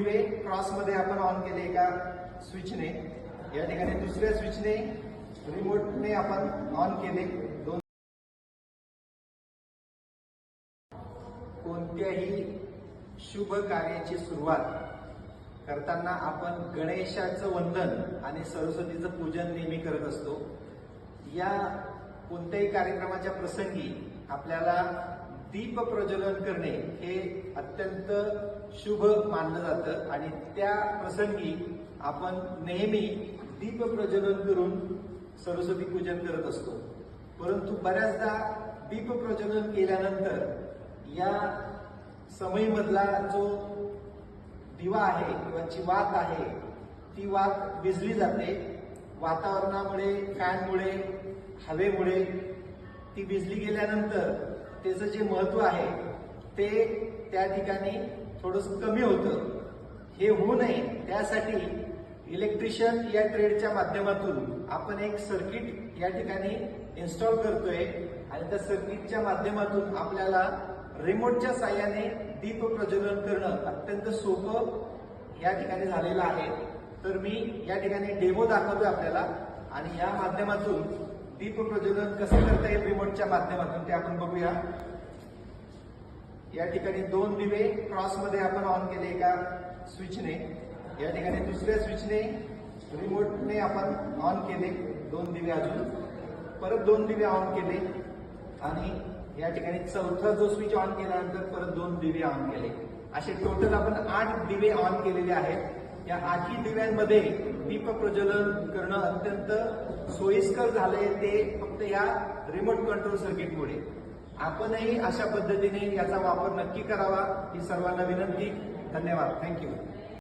दिवे क्रॉसमध्ये आपण ऑन केले एका स्विचने, या ठिकाणी दुसऱ्या स्विचने रिमोटने आपण ऑन केले दोन. कोणत्याही शुभ कार्याची सुरुवात करताना आपण गणेशाचं वंदन आणि सरस्वतीचं पूजन नेहमी करत असतो. या कोणत्याही कार्यक्रमाच्या प्रसंगी आपल्याला दीप प्रज्वलन करणे हे अत्यंत शुभ मानलं जातं आणि त्या प्रसंगी आपण नेहमी दीप प्रज्वलन करून सरस्वती पूजन करत असतो. परंतु बऱ्याचदा दीप प्रज्वलन केल्यानंतर या समईमधला जो दिवा आहे किंवा जी वात आहे ती वात विझली जाते. वातावरणामुळे, फॅनमुळे, हवेमुळे ती विझली गेल्यानंतर त्याचं जे महत्व आहे ते त्या ठिकाणी थोडंसं कमी होतं. हे होऊ नये त्यासाठी इलेक्ट्रिशियन या ट्रेडच्या माध्यमातून आपण एक सर्किट या ठिकाणी इन्स्टॉल करतोय आणि त्या सर्किटच्या माध्यमातून आपल्याला रिमोटच्या साहाय्याने दीप प्रज्वलन करणं अत्यंत सोपं या ठिकाणी झालेलं आहे. तर मी या ठिकाणी डेमो दाखवतोय आपल्याला आणि या माध्यमातून दीप प्रज्वलन कसं करता येईल रिमोटच्या माध्यमातून ते आपण बघूया. या ठिकाणी दोन दिवे क्रॉसमध्ये आपण ऑन केले एका स्विचने, या ठिकाणी दुसऱ्या स्विचने रिमोटने आपण ऑन केले दोन दिवे, अजून परत दोन दिवे ऑन केले आणि या ठिकाणी चौथा जो स्विच ऑन केल्यानंतर परत दोन दिवे ऑन केले. असे टोटल आपण 8 दिवे ऑन केलेले आहेत. या 8 दिव्यांमध्ये दीप प्रज्वलन करणं अत्यंत सोयीस्कर झालंय ते फक्त या रिमोट कंट्रोल सर्किटमुळे. आपणही अशा पद्धतीने याचा वापर नक्की करावा ही सर्वांना विनंती. धन्यवाद. थँक्यू.